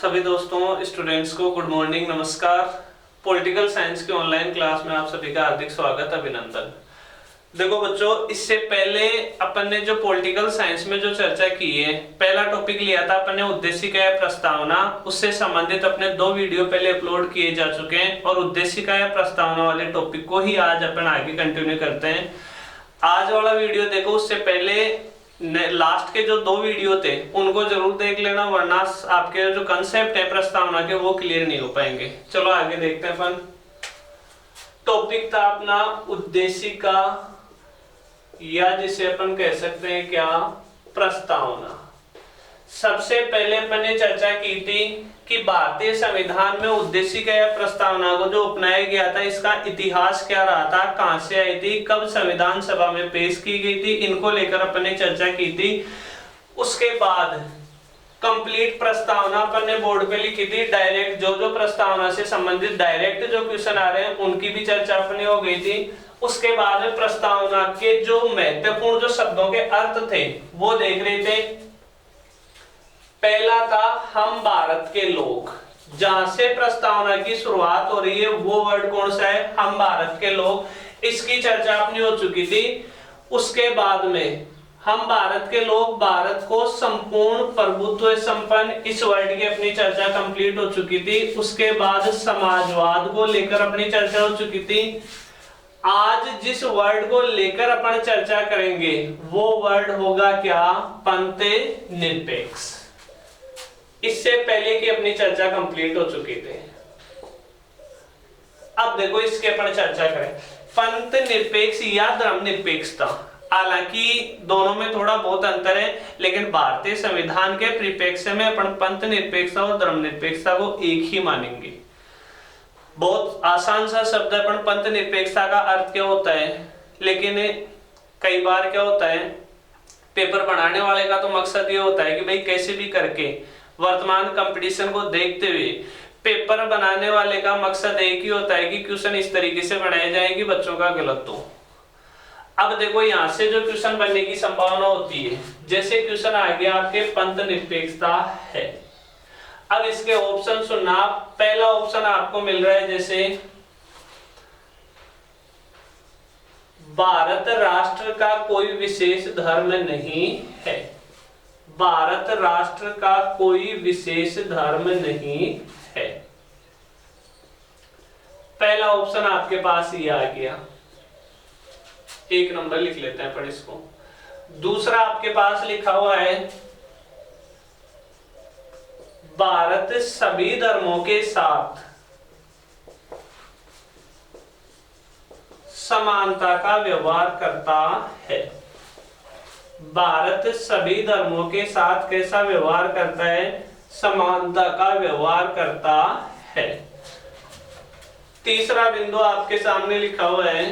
सभी दोस्तों स्टूडेंट्स को गुड मॉर्निंग, नमस्कार। पॉलिटिकल साइंस की ऑनलाइन क्लास में आप सभी का हार्दिक स्वागत, अभिनंदन। देखो बच्चों, इससे पहले अपन ने जो पॉलिटिकल साइंस में जो चर्चा की है, पहला टॉपिक लिया था अपन ने उद्देशिका या प्रस्तावना। उससे संबंधित अपने 2 वीडियो पहले अपलोड किए जा चुके हैं और उद्देशिका या प्रस्तावना वाले टॉपिक को ही आज अपन आगे कंटिन्यू करते हैं। आज वाला वीडियो देखो, उससे पहले लास्ट के जो 2 वीडियो थे उनको जरूर देख लेना, वरना आपके जो कंसेप्ट है प्रस्तावना के वो क्लियर नहीं हो पाएंगे। चलो आगे देखते हैं। अपन टॉपिक था अपना उद्देशिका या जिसे अपन कह सकते हैं क्या, प्रस्तावना। सबसे पहले अपन ने चर्चा की थी कि भारतीय संविधान में उद्देशिका या प्रस्तावना को जो अपनाया गया था, इसका इतिहास क्या रहा था, कहां से आई थी, कब संविधान सभा में पेश की गई थी, इनको लेकर अपन ने चर्चा की थी। उसके बाद कंप्लीट प्रस्तावना अपन ने बोर्ड पे लिखी थी। डायरेक्ट जो प्रस्तावना से संबंधित डायरेक्ट जो क्वेश्चन आ रहे हैं उनकी भी चर्चा अपनी हो गई थी। उसके बाद में प्रस्तावना के जो महत्वपूर्ण जो शब्दों के अर्थ थे वो देख रहे थे। पहला था हम भारत के लोग, जहां से प्रस्तावना की शुरुआत हो रही है वो वर्ड कौन सा है, हम भारत के लोग। इसकी चर्चा अपनी हो चुकी थी। उसके बाद में हम भारत के लोग, भारत को संपूर्ण प्रभुत्व संपन्न, इस वर्ड की अपनी चर्चा कंप्लीट हो चुकी थी। उसके बाद समाजवाद को लेकर अपनी चर्चा हो चुकी थी। आज जिस वर्ड को लेकर अपन चर्चा करेंगे वो वर्ड होगा क्या, पंथ निरपेक्ष। इससे पहले की अपनी चर्चा कंप्लीट हो चुकी थी। अब देखो इसके अपन चर्चा करें, पंथ निरपेक्ष या धर्म निरपेक्षता। हालांकि दोनों में थोड़ा बहुत अंतर है, लेकिन भारतीय संविधान के परिप्रेक्ष्य में अपन पंथ निरपेक्षता और धर्म निरपेक्षता को एक ही मानेंगे। बहुत आसान सा शब्द है, अपन पंथ निरपेक्षता का अर्थ क्या होता है, लेकिन कई बार क्या होता है, पेपर बनाने वाले का तो मकसद ये होता है कि भाई कैसे भी करके वर्तमान कंपटीशन को देखते हुए पेपर बनाने वाले का मकसद एक ही होता है कि क्वेश्चन इस तरीके से बनाए जाए कि बच्चों का गलत हो। अब देखो यहां से जो क्वेश्चन बनने की संभावना होती है, जैसे क्वेश्चन आ गया आपके पंथ निरपेक्षता है। अब इसके ऑप्शन सुनना। पहला ऑप्शन आपको मिल रहा है जैसे भारत राष्ट्र का कोई विशेष धर्म नहीं है। भारत राष्ट्र का कोई विशेष धर्म नहीं है। पहला ऑप्शन आपके पास ये आ गया, 1 नंबर लिख लेते हैं पर इसको। दूसरा आपके पास लिखा हुआ है भारत सभी धर्मों के साथ समानता का व्यवहार करता है। भारत सभी धर्मों के साथ कैसा व्यवहार करता है, समानता का व्यवहार करता है। तीसरा बिंदु आपके सामने लिखा हुआ है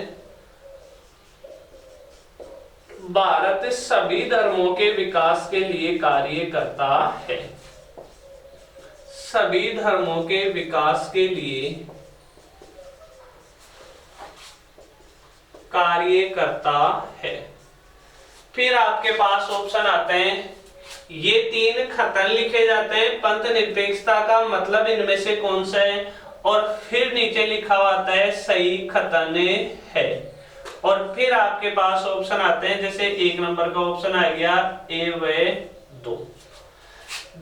भारत सभी धर्मों के विकास के लिए कार्य करता है। सभी धर्मों के विकास के लिए कार्य करता है। फिर आपके पास ऑप्शन आते हैं, ये 3 खतन लिखे जाते हैं, पंथ निरपेक्षता का मतलब इनमें से कौन सा है, और फिर नीचे लिखा हुआ आता है सही खतन है। और फिर आपके पास ऑप्शन आते हैं, जैसे 1 नंबर का ऑप्शन आ गया ए व 2,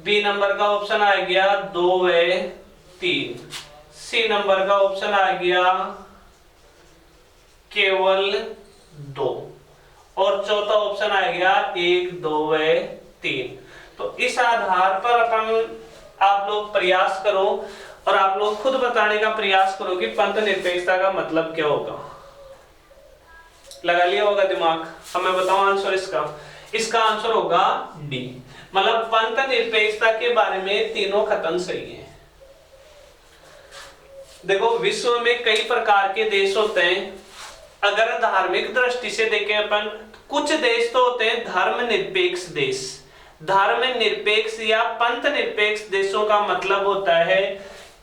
बी नंबर का ऑप्शन आ गया 2 व 3, सी नंबर का ऑप्शन आ गया केवल 2, और चौथा ऑप्शन आ गया 1 2 व 3। तो इस आधार पर अपन आप लोग प्रयास करो और आप लोग खुद बताने का प्रयास करो कि पंथ निरपेक्षता का मतलब क्या होगा। लगा लिया होगा दिमाग। अब मैं बताऊं आंसर इसका आंसर होगा डी, मतलब पंथ निरपेक्षता के बारे में तीनों खतन सही है। देखो विश्व में कई प्रकार के देश होते हैं। अगर धार्मिक दृष्टि से देखें अपन, कुछ देश तो होते हैं धर्म निरपेक्ष देश। धर्म निरपेक्ष या पंथ निरपेक्ष देशों का मतलब होता है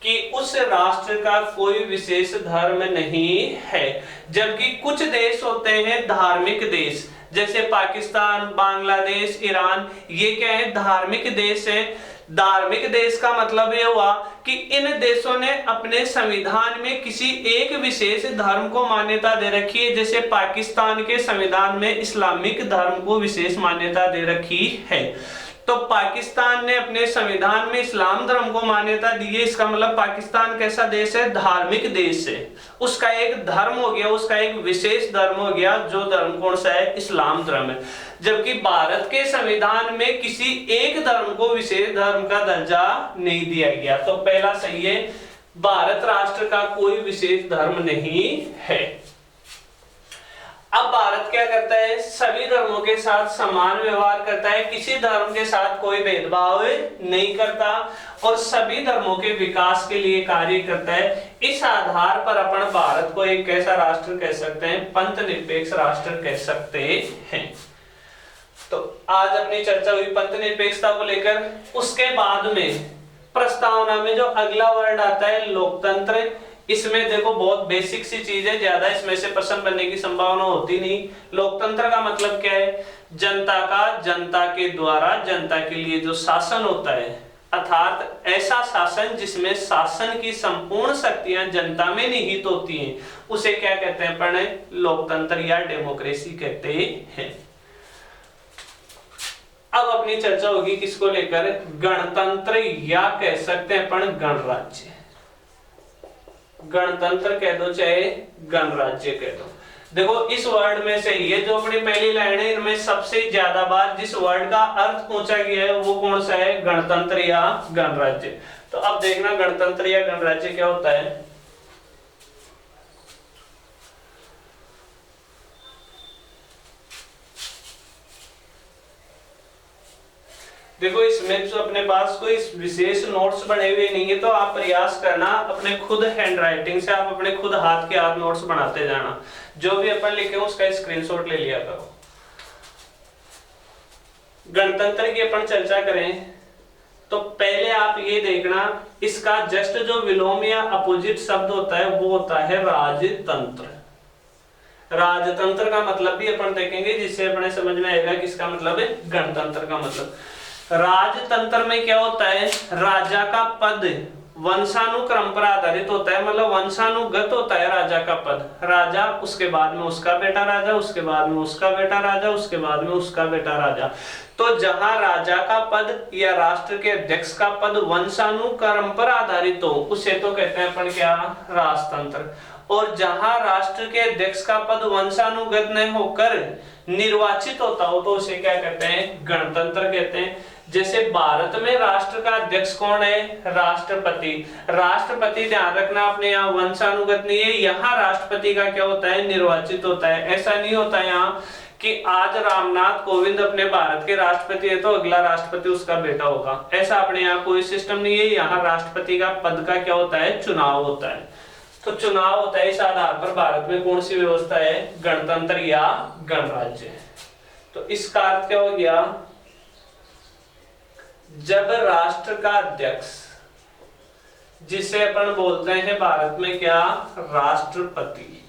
कि उस राष्ट्र का कोई विशेष धर्म नहीं है। जबकि कुछ देश होते हैं धार्मिक देश, जैसे पाकिस्तान, बांग्लादेश, ईरान, ये क्या है, धार्मिक देश है। धार्मिक देश का मतलब ये हुआ कि इन देशों ने अपने संविधान में किसी एक विशेष धर्म को मान्यता दे रखी है। जैसे पाकिस्तान के संविधान में इस्लामिक धर्म को विशेष मान्यता दे रखी है। तो पाकिस्तान ने अपने संविधान में इस्लाम धर्म को मान्यता दी है, इसका मतलब पाकिस्तान कैसा देश है? धार्मिक देश है। उसका एक धर्म हो गया, उसका एक विशेष धर्म हो गया, जो धर्म कौन सा है? इस्लाम धर्म है। जबकि भारत के संविधान में किसी एक धर्म को विशेष धर्म का दर्जा नहीं दिया गया। तो पहला सही है, भारत राष्ट्र का कोई विशेष धर्म नहीं है। अब भारत क्या करता है? सभी धर्मों के साथ समान व्यवहार करता है, किसी धर्म के साथ कोई भेदभाव नहीं करता और सभी धर्मों के विकास के लिए कार्य करता है। इस आधार पर अपन भारत को एक कैसा राष्ट्र कह सकते हैं? पंथ निरपेक्ष राष्ट्र कह सकते हैं। तो आज अपनी चर्चा हुई पंथ निरपेक्षता को लेकर। उसके बाद में प्रस्तावना में जो अगला वर्ड आता है लोकतंत्र, इसमें देखो बहुत बेसिक सी चीज है, ज्यादा इसमें से प्रश्न बनने की संभावना होती नहीं। लोकतंत्र का मतलब क्या है? जनता का जनता के द्वारा जनता के लिए जो शासन होता है, अर्थात ऐसा शासन जिसमें शासन की संपूर्ण शक्तियां जनता में निहित होती हैं, उसे क्या कहते हैं? अपन लोकतंत्र या डेमोक्रेसी कहते हैं। अब अपनी चर्चा होगी किसको लेकर? गणतंत्र या कह सकते हैं अपन गणराज्य। गणतंत्र कह दो चाहे गणराज्य कह दो। देखो इस वर्ड में से ये जो अपनी पहली लाइन है, इनमें सबसे ज्यादा बार जिस वर्ड का अर्थ पूछा गया है वो कौन सा है? गणतंत्र या गणराज्य। तो अब देखना गणतंत्र या गणराज्य क्या होता है। देखो इसमें जो अपने पास कोई विशेष नोट्स बने हुए नहीं है, तो आप प्रयास करना अपने खुद हैंड राइटिंग से, आप अपने खुद हाथ के हाथ नोट्स बनाते जाना। जो भी अपन लिखे उसका स्क्रीनशॉट ले लिया करो। गणतंत्र की अपन चर्चा करें तो पहले आप ये देखना, इसका जस्ट जो विलोम या अपोजिट शब्द होता है वो होता है राजतंत्र। राजतंत्र का मतलब भी अपन देखेंगे, जिससे अपने समझ में आएगा कि इसका मतलब है गणतंत्र का मतलब। राजतंत्र में क्या होता है? राजा का पद वंशानुक्रम पर आधारित होता है, मतलब वंशानुगत होता है राजा का पद। राजा, उसके बाद में उसका बेटा राजा, उसके बाद में उसका बेटा राजा, उसके बाद में उसका बेटा राजा। तो जहां राजा का पद या राष्ट्र के अध्यक्ष का पद वंशानुक्रम पर आधारित हो, उसे तो कहते हैं अपन क्या? राजतंत्र। और जहां राष्ट्र के अध्यक्ष का पद वंशानुगत नहीं होकर निर्वाचित होता हो, तो उसे क्या कहते हैं? गणतंत्र कहते हैं। जैसे भारत में राष्ट्र का अध्यक्ष कौन है? राष्ट्रपति। राष्ट्रपति ध्यान रखना अपने यहाँ वंशानुगत नहीं है, यहाँ राष्ट्रपति का क्या होता है? निर्वाचित होता है। ऐसा नहीं होता यहाँ कि आज रामनाथ कोविंद अपने भारत के राष्ट्रपति है तो अगला राष्ट्रपति उसका बेटा होगा, ऐसा अपने यहाँ कोई सिस्टम नहीं है। यहाँ राष्ट्रपति का पद का क्या होता है? चुनाव होता है। तो चुनाव होता है, इस आधार पर भारत में कौन सी व्यवस्था है? गणतंत्र या गणराज्य। तो इसका अर्थ क्या हो गया? जब राष्ट्र का अध्यक्ष, जिसे अपन बोलते हैं भारत में क्या? राष्ट्रपति,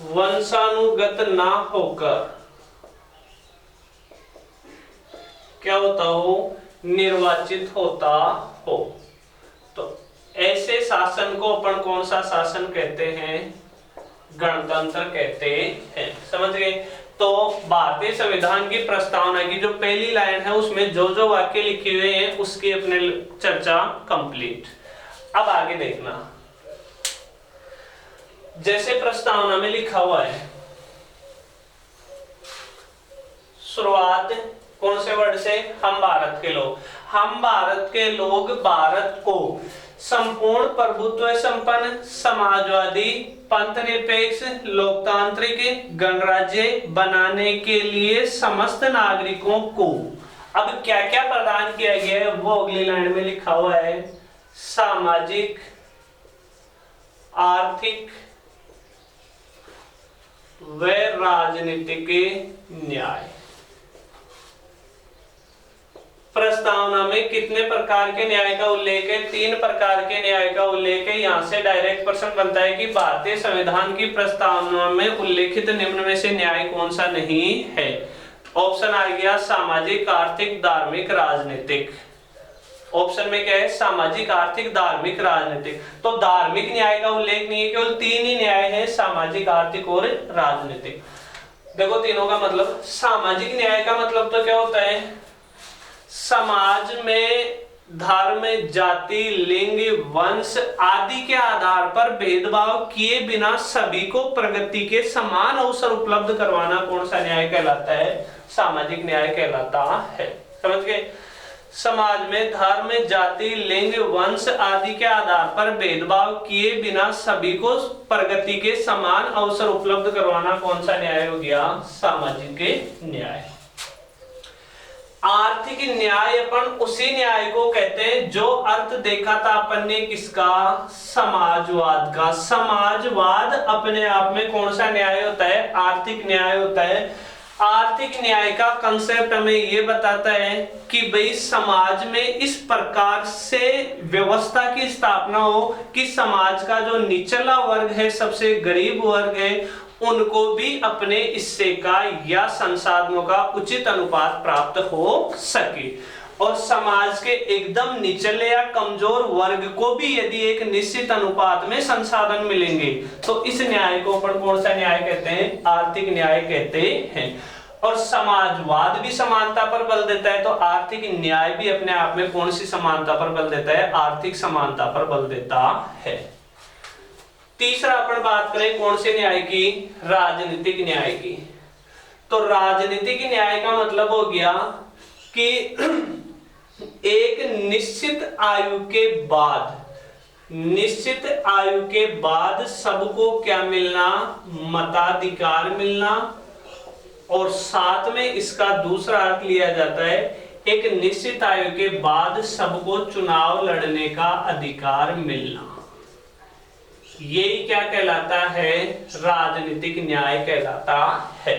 वंशानुगत ना होकर क्या होता हो? निर्वाचित होता हो, तो ऐसे शासन को अपन कौन सा शासन कहते हैं? गणतंत्र कहते हैं। समझ गए? तो भारतीय संविधान की प्रस्तावना की जो पहली लाइन है उसमें जो जो वाक्य लिखे हुए हैं उसकी अपने चर्चा कंप्लीट। अब आगे देखना, जैसे प्रस्तावना में लिखा हुआ है, शुरुआत कौन से वर्ड से? हम भारत के लोग। हम भारत के लोग भारत को संपूर्ण प्रभुत्व संपन्न, समाजवादी, पंथ निरपेक्ष, लोकतांत्रिक गणराज्य बनाने के लिए समस्त नागरिकों को, अब क्या क्या प्रदान किया गया है वो अगली लाइन में लिखा हुआ है। सामाजिक, आर्थिक व राजनीतिक न्याय। प्रस्तावना में कितने प्रकार के न्याय का उल्लेख है? 3 प्रकार के न्याय का उल्लेख है। यहाँ से डायरेक्ट प्रश्न बनता है कि भारतीय संविधान की प्रस्तावना में उल्लेखित निम्न में से न्याय कौन सा नहीं है? ऑप्शन आ गया सामाजिक, आर्थिक, धार्मिक, राजनीतिक। ऑप्शन में क्या है? सामाजिक, आर्थिक, धार्मिक, राजनीतिक। तो धार्मिक न्याय का उल्लेख नहीं है, केवल 3 ही न्याय है, सामाजिक, आर्थिक और राजनीतिक। देखो तीनों का मतलब, सामाजिक न्याय का मतलब तो क्या होता है? समाज में धर्म, जाति, लिंग, वंश आदि के आधार पर भेदभाव किए बिना सभी को प्रगति के समान अवसर उपलब्ध करवाना कौन सा न्याय कहलाता है? सामाजिक न्याय कहलाता है। समझ गए? समाज में धर्म, जाति, लिंग, वंश आदि के आधार पर भेदभाव किए बिना सभी को प्रगति के समान अवसर उपलब्ध करवाना कौन सा न्याय हो गया? सामाजिक न्याय। आर्थिक न्याय अपन उसी न्याय को कहते हैं जो अर्थ देखा था अपन ने किसका? समाजवाद का। समाजवाद अपने आप में कौन सा न्याय होता है? आर्थिक न्याय होता है। आर्थिक न्याय का कंसेप्ट हमें ये बताता है कि भाई समाज में इस प्रकार से व्यवस्था की स्थापना हो कि समाज का जो निचला वर्ग है, सबसे गरीब वर्ग है, उनको भी अपने हिस्से का या संसाधनों का उचित अनुपात प्राप्त हो सके, और समाज के एकदम निचले या कमजोर वर्ग को भी यदि एक निश्चित अनुपात में संसाधन मिलेंगे तो इस न्याय को अपन कौन सा न्याय कहते हैं? आर्थिक न्याय कहते हैं। और समाजवाद भी समानता पर बल देता है, तो आर्थिक न्याय भी अपने आप में कौन सी समानता पर बल देता है? आर्थिक समानता पर बल देता है। तीसरा अपन बात करें कौन से न्याय की? राजनीतिक न्याय की। तो राजनीतिक न्याय का मतलब हो गया कि एक निश्चित आयु के बाद सबको क्या मिलना? मताधिकार मिलना। और साथ में इसका दूसरा अर्थ लिया जाता है, एक निश्चित आयु के बाद सबको चुनाव लड़ने का अधिकार मिलना। यही क्या कहलाता है? राजनीतिक न्याय कहलाता है।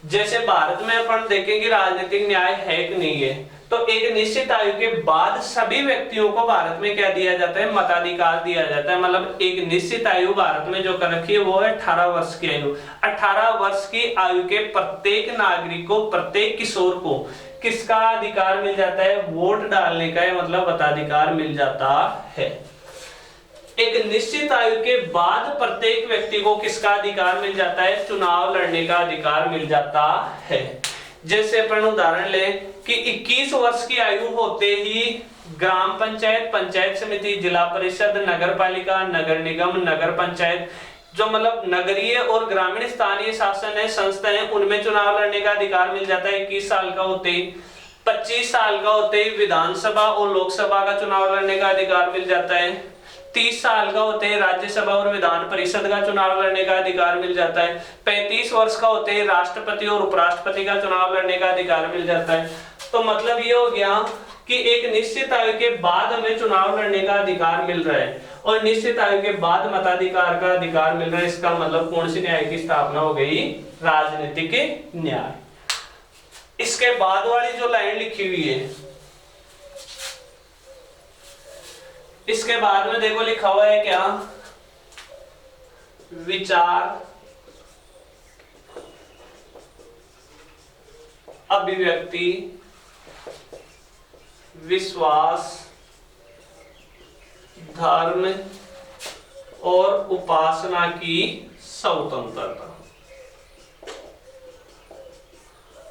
जैसे भारत में अपन देखेंगे राजनीतिक न्याय है कि नहीं है, तो एक निश्चित आयु के बाद सभी व्यक्तियों को भारत में क्या दिया जाता है? मताधिकार दिया जाता है। मतलब एक निश्चित आयु भारत में जो कर रखी है वो है 18 वर्ष की आयु। 18 वर्ष की आयु के प्रत्येक नागरिक को, प्रत्येक किशोर को किसका अधिकार मिल जाता है? वोट डालने का, मतलब मताधिकार मिल जाता है। एक निश्चित आयु के बाद प्रत्येक व्यक्ति को किसका अधिकार मिल जाता है? चुनाव लड़ने का अधिकार मिल जाता है। जैसे अपन उदाहरण लें कि 21 वर्ष की आयु होते ही ग्राम पंचायत, पंचायत समिति, जिला परिषद, नगर पालिका, नगर निगम, नगर पंचायत, जो मतलब नगरीय और ग्रामीण स्थानीय शासन है, संस्था है, उनमें चुनाव लड़ने का अधिकार मिल जाता है 21 साल का होते ही। 25 साल का होते ही विधानसभा और लोकसभा का चुनाव लड़ने का अधिकार मिल जाता है। 30 साल का होते ही राज्यसभा और विधान परिषद का चुनाव लड़ने का अधिकार मिल जाता है। 35 वर्ष का होते ही राष्ट्रपति और उपराष्ट्रपति का चुनाव लड़ने का अधिकार मिल जाता है। तो मतलब ये हो गया कि एक निश्चित आयु के बाद हमें चुनाव लड़ने का अधिकार मिल रहा है और निश्चित आयु के बाद मताधिकार का अधिकार मिल रहा है। इसका मतलब कौन सी न्याय की स्थापना हो गई? राजनीतिक न्याय। इसके बाद वाली जो लाइन लिखी हुई है, इसके बाद में देखो लिखा हुआ है क्या? विचार, अभिव्यक्ति, विश्वास, धर्म और उपासना की स्वतंत्रता।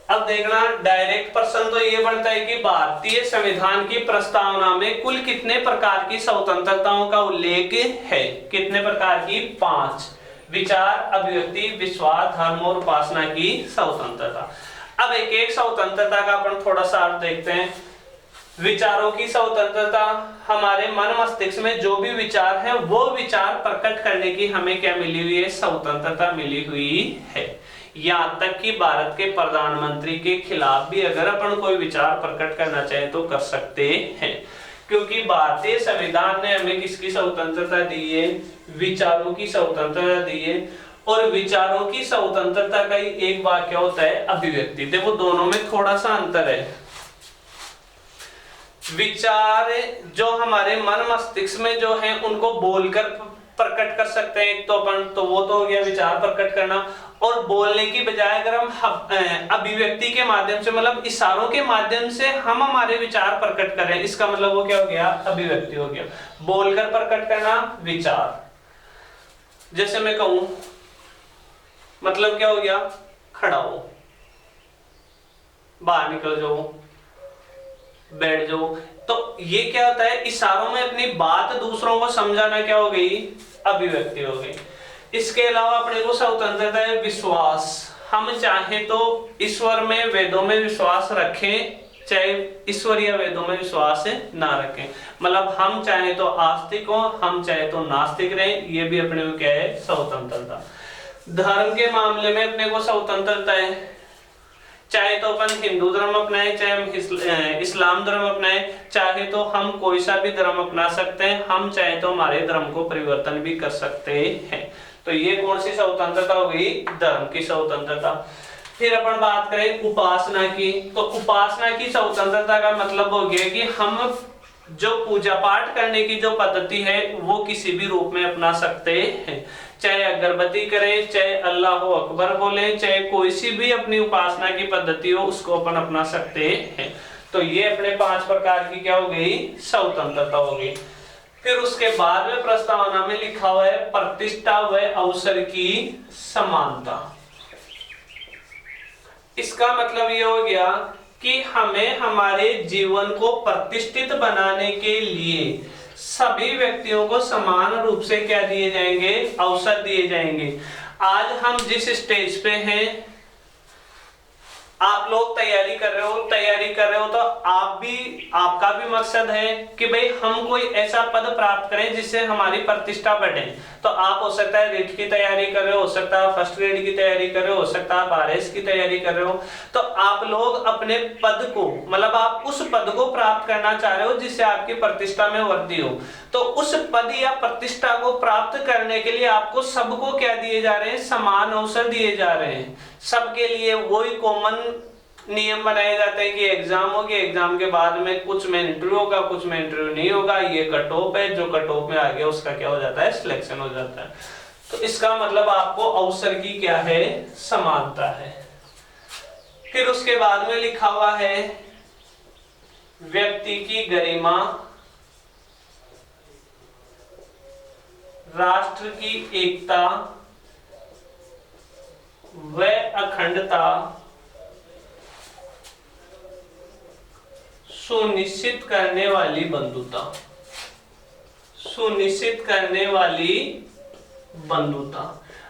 अब देखना, डायरेक्ट प्रश्न तो ये बनता है कि भारतीय संविधान की प्रस्तावना में कुल कितने प्रकार की स्वतंत्रताओं का उल्लेख है? कितने प्रकार की? 5। विचार, अभिव्यक्ति, विश्वास, धर्म और उपासना की स्वतंत्रता। अब एक एक स्वतंत्रता का अपन थोड़ा सा अर्थ देखते हैं। विचारों की स्वतंत्रता, हमारे मन मस्तिष्क में जो भी विचार है वो विचार प्रकट करने की हमें क्या मिली हुई है? स्वतंत्रता मिली हुई है। यहाँ तक कि भारत के प्रधानमंत्री के खिलाफ भी अगर अपन कोई विचार प्रकट करना चाहे तो कर सकते हैं, क्योंकि भारतीय संविधान ने हमें किसकी स्वतंत्रता दी है? विचारों की स्वतंत्रता दी है। और विचारों की स्वतंत्रता का ही एक वाक्य होता है अभिव्यक्ति। देखो दोनों में थोड़ा सा अंतर है। विचार जो हमारे मन मस्तिष्क में जो है उनको बोलकर प्रकट कर सकते हैं, तो अपन तो वो तो हो गया विचार प्रकट करना। और बोलने की बजाय अगर हम अभिव्यक्ति के माध्यम से मतलब इशारों के माध्यम से हम हमारे विचार प्रकट करें, इसका मतलब वो क्या हो गया, अभिव्यक्ति हो गया। बोलकर प्रकट करना विचार। जैसे मैं कहूं, मतलब क्या हो गया, खड़ा हो, बाहर निकल जाओ, बैठ जाओ। तो ये क्या होता है, इशारों में अपनी बात दूसरों को समझाना क्या हो गई, अभिव्यक्ति हो गई। इसके अलावा अपने को स्वतंत्रता है विश्वास। हम चाहे तो ईश्वर में, वेदों में विश्वास रखें, चाहे ईश्वर या वेदों में विश्वास ना रखें। मतलब हम चाहे तो आस्तिक हो, हम चाहे तो नास्तिक रहें, ये भी अपने को क्या है, स्वतंत्रता। धर्म के मामले में अपने को स्वतंत्रता है, चाहे तो अपन हिंदू धर्म अपनाए, चाहे हम इस्लाम धर्म अपनाए, चाहे तो हम कोई सा भी धर्म अपना सकते हैं, हम चाहे तो हमारे धर्म को परिवर्तन भी कर सकते हैं। तो ये कौन सी स्वतंत्रता हो गई, धर्म की स्वतंत्रता। फिर अपन बात करें उपासना की, तो उपासना की स्वतंत्रता का मतलब हो गया कि हम जो पूजा पाठ करने की जो पद्धति है वो किसी भी रूप में अपना सकते हैं, चाहे अगरबत्ती करें, चाहे अल्लाह अकबर बोले, चाहे कोई सी भी अपनी उपासना की पद्धति हो उसको अपन अपना सकते हैं। तो ये अपने 5 प्रकार की क्या हो गई, स्वतंत्रता हो गई। फिर उसके बाद में प्रस्तावना में लिखा हुआ है प्रतिष्ठा व अवसर की समानता। इसका मतलब ये हो गया कि हमें हमारे जीवन को प्रतिष्ठित बनाने के लिए सभी व्यक्तियों को समान रूप से क्या दिए जाएंगे, अवसर दिए जाएंगे। आज हम जिस स्टेज पे हैं, आप लोग तैयारी कर रहे हो तो आपका भी मकसद है कि भाई हम कोई ऐसा पद प्राप्त करें जिससे हमारी प्रतिष्ठा बढ़े। तो आप हो सकता है रीट की तैयारी कर रहे हो सकता है फर्स्ट ग्रेड की तैयारी कर रहे हो सकता है आप आरएस की तैयारी कर रहे हो। तो आप लोग अपने पद को, मतलब आप उस पद को प्राप्त करना चाह रहे हो जिससे आपकी प्रतिष्ठा में वृद्धि हो। तो उस पद या प्रतिष्ठा को प्राप्त करने के लिए आपको सबको क्या दिए जा रहे हैं, समान अवसर दिए जा रहे हैं। सबके लिए वही कॉमन नियम बनाए जाते हैं कि एग्जाम होगी, एग्जाम के बाद में कुछ में इंटरव्यू होगा, कुछ में इंटरव्यू नहीं होगा, ये कट ऑफ है, जो कट ऑफ में आ गया उसका क्या हो जाता है, सिलेक्शन हो जाता है। तो इसका मतलब आपको अवसर की क्या है, समानता है। फिर उसके बाद में लिखा हुआ है व्यक्ति की गरिमा, राष्ट्र की एकता व अखंडता सुनिश्चित करने वाली बंधुता। सुनिश्चित करने वाली बंधुता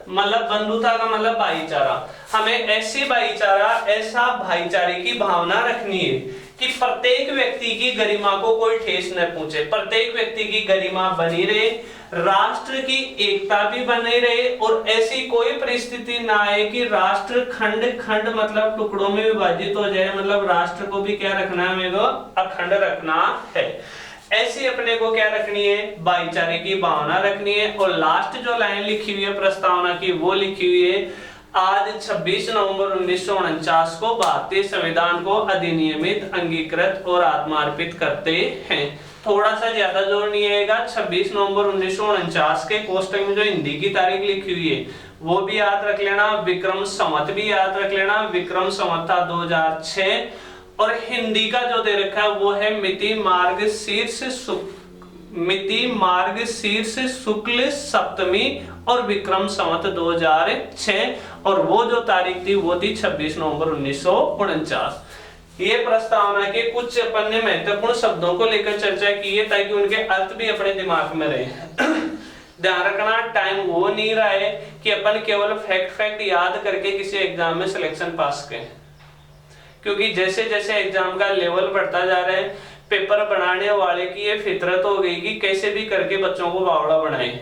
मतलब बंधुता का मतलब भाईचारा। हमें ऐसा भाईचारे की भावना रखनी है कि प्रत्येक व्यक्ति की गरिमा को कोई ठेस न पहुंचे, प्रत्येक व्यक्ति की गरिमा बनी रहे, राष्ट्र की एकता भी बनी रहे और ऐसी कोई परिस्थिति ना आए कि राष्ट्र खंड खंड मतलब टुकड़ों में विभाजित हो जाए। मतलब राष्ट्र को भी क्या रखना है, मेरे को अखंड रखना है। ऐसी अपने को क्या रखनी है, भाईचारे की भावना रखनी है। और लास्ट जो लाइन लिखी हुई है प्रस्तावना की, वो लिखी हुई है आज 26 नवंबर 1949 को भारतीय संविधान को अधिनियमित, अंगीकृत और आत्मार्पित करते हैं। थोड़ा सा ज्यादा जोर नहीं आएगा, 26 नवंबर 1949 के कोष्टक में जो हिंदी की तारीख लिखी हुई है वो भी याद रख लेना, विक्रम संवत भी याद रख लेना, विक्रम संवत था 2006। और हिंदी का जो दे रखा है वो है मिति मार्ग शीर्ष शुक्ल सप्तमी और विक्रम संवत 2006। और वो जो तारीख थी वो थी 26 नवंबर 1949। ये प्रस्तावना के कुछ अपन ने महत्वपूर्ण शब्दों को लेकर चर्चा की है ताकि उनके अर्थ भी अपने दिमाग में रहे। ध्यान रखना, टाइम वो नहीं रहा है कि अपन केवल फैक्ट याद करके किसी एग्जाम में सिलेक्शन पास करें, क्योंकि जैसे जैसे एग्जाम का लेवल बढ़ता जा रहा है, पेपर बनाने वाले की ये फितरत हो गई कि कैसे भी करके बच्चों को बावड़ा बनाएं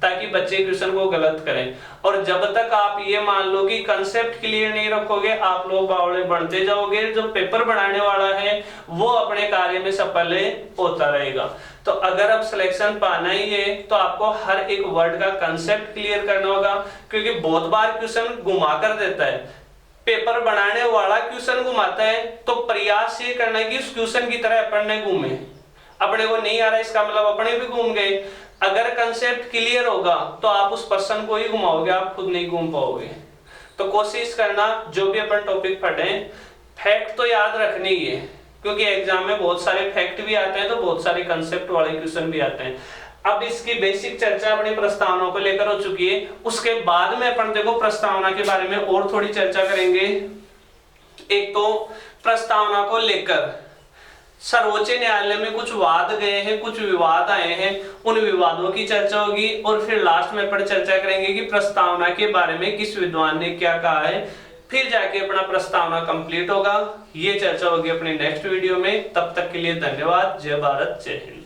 ताकि बच्चे क्वेश्चन को गलत करें। और जब तक आप ये मान लो कि कंसेप्ट क्लियर नहीं रखोगे, आप लोग बावड़े बढ़ते जाओगे। जो पेपर बनाने वाला है वो अपने कार्य में सफल होता रहेगा। तो अगर अब सिलेक्शन पाना ही है तो आपको हर एक वर्ड का कंसेप्ट क्लियर करना होगा, क्योंकि बहुत बार क्वेश्चन घुमा कर देता है। पेपर बनाने वाला क्वेश्चन घुमाता है तो प्रयास ये करना है कि उस क्वेश्चन की तरह अपन ने घूमे। अपने को नहीं आ रहा इसका मतलब अपने भी घूम गए। अगर कंसेप्ट क्लियर होगा तो आप उस पर्सन को ही घुमाओगे, आप खुद नहीं घूम पाओगे। तो कोशिश करना जो भी अपन टॉपिक पढ़े फैक्ट तो याद रखनी ही है, क्योंकि एग्जाम में बहुत सारे फैक्ट भी आते हैं तो बहुत सारे कंसेप्ट वाले क्वेश्चन भी आते हैं। अब इसकी बेसिक चर्चा अपनी प्रस्तावना को लेकर हो चुकी है, उसके बाद में अपन देखो प्रस्तावना के बारे में और थोड़ी चर्चा करेंगे। एक तो प्रस्तावना को लेकर सर्वोच्च न्यायालय में कुछ वाद गए हैं, कुछ विवाद आए हैं, उन विवादों की चर्चा होगी और फिर लास्ट में अपन चर्चा करेंगे कि प्रस्तावना के बारे में किस विद्वान ने क्या कहा है, फिर जाके अपना प्रस्तावना कंप्लीट होगा। ये चर्चा होगी अपने नेक्स्ट वीडियो में। तब तक के लिए धन्यवाद। जय भारत, जय हिंद।